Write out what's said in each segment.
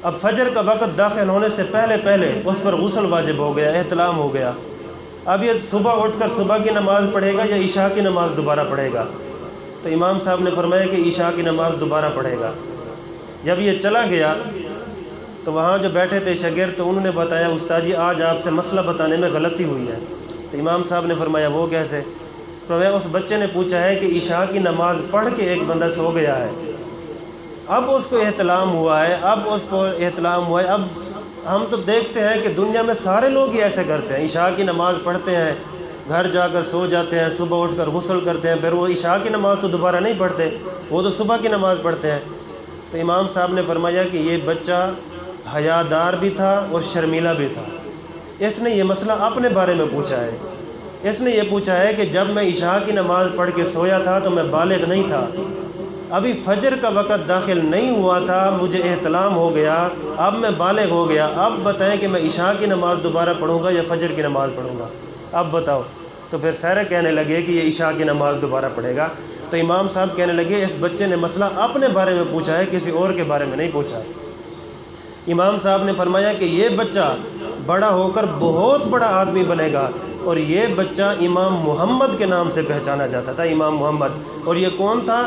اب فجر کا وقت داخل ہونے سے پہلے پہلے اس پر غسل واجب ہو گیا، احتلام ہو گیا۔ اب یہ صبح اٹھ کر صبح کی نماز پڑھے گا یا عشاء کی نماز دوبارہ پڑھے گا؟ تو امام صاحب نے فرمایا کہ عشاء کی نماز دوبارہ پڑھے گا۔ جب یہ چلا گیا تو وہاں جو بیٹھے تھے شاگرد، تو انہوں نے بتایا استاد جی آج آپ سے مسئلہ بتانے میں غلطی ہوئی ہے۔ تو امام صاحب نے فرمایا وہ کیسے؟ فرمایا اس بچے نے پوچھا ہے کہ عشاء کی نماز پڑھ کے ایک بندہ سو گیا ہے، اب اس کو احتلام ہوا ہے، اب ہم تو دیکھتے ہیں کہ دنیا میں سارے لوگ ہی ایسے کرتے ہیں، عشاء کی نماز پڑھتے ہیں، گھر جا کر سو جاتے ہیں، صبح اٹھ کر غسل کرتے ہیں، پھر وہ عشاء کی نماز تو دوبارہ نہیں پڑھتے، وہ تو صبح کی نماز پڑھتے ہیں۔ تو امام صاحب نے فرمایا کہ یہ بچہ حیادار بھی تھا اور شرمیلا بھی تھا، اس نے یہ مسئلہ اپنے بارے میں پوچھا ہے۔ اس نے یہ پوچھا ہے کہ جب میں عشاء کی نماز پڑھ کے سویا تھا تو میں بالغ نہیں تھا، ابھی فجر کا وقت داخل نہیں ہوا تھا، مجھے احتلام ہو گیا، اب میں بالغ ہو گیا، اب بتائیں کہ میں عشاء کی نماز دوبارہ پڑھوں گا یا فجر کی نماز پڑھوں گا؟ اب بتاؤ۔ تو پھر سارے کہنے لگے کہ یہ عشاء کی نماز دوبارہ پڑھے گا۔ تو امام صاحب کہنے لگے اس بچے نے مسئلہ اپنے بارے میں پوچھا ہے، کسی اور کے بارے میں نہیں پوچھا۔ امام صاحب نے فرمایا کہ یہ بچہ بڑا ہو کر بہت بڑا آدمی بنے گا، اور یہ بچہ امام محمد کے نام سے پہچانا جاتا تھا، امام محمد۔ اور یہ کون تھا؟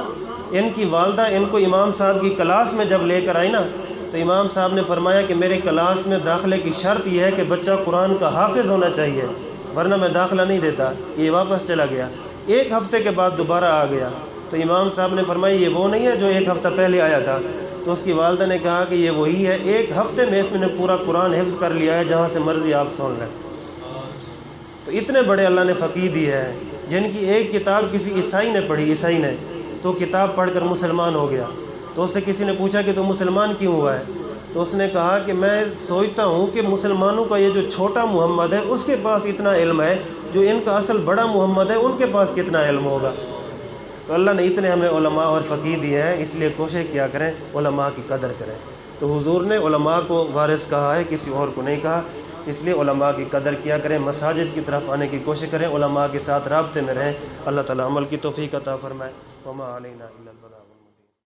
ان کی والدہ ان کو امام صاحب کی کلاس میں جب لے کر آئی نا، تو امام صاحب نے فرمایا کہ میرے کلاس میں داخلے کی شرط یہ ہے کہ بچہ قرآن کا حافظ ہونا چاہیے، ورنہ میں داخلہ نہیں دیتا۔ یہ واپس چلا گیا، ایک ہفتے کے بعد دوبارہ آ گیا۔ تو امام صاحب نے فرمایا یہ وہ نہیں ہے جو ایک ہفتہ پہلے آیا تھا؟ تو اس کی والدہ نے کہا کہ یہ وہی ہے، ایک ہفتے میں اس نے پورا قرآن حفظ کر لیا ہے، جہاں سے مرضی آپ سن لیں۔ تو اتنے بڑے اللہ نے فقیر دیے ہیں، جن کی ایک کتاب کسی عیسائی نے پڑھی، عیسائی نے تو کتاب پڑھ کر مسلمان ہو گیا۔ تو اس سے کسی نے پوچھا کہ تو مسلمان کیوں ہوا ہے؟ تو اس نے کہا کہ میں سوچتا ہوں کہ مسلمانوں کا یہ جو چھوٹا محمد ہے اس کے پاس اتنا علم ہے، جو ان کا اصل بڑا محمد ہے ان کے پاس کتنا علم ہوگا۔ تو اللہ نے اتنے ہمیں علماء اور فقیر دیے ہیں، اس لیے کوشش کیا کریں علماء کی قدر کریں۔ تو حضور نے علماء کو وارث کہا ہے، کسی اور کو نہیں کہا، اس لیے علماء کی قدر کیا کریں، مساجد کی طرف آنے کی کوشش کریں، علماء کے ساتھ رابطے میں رہیں۔ اللہ تعالیٰ عمل کی توفیق عطا فرمائے۔ وما علینا الا البلاغ۔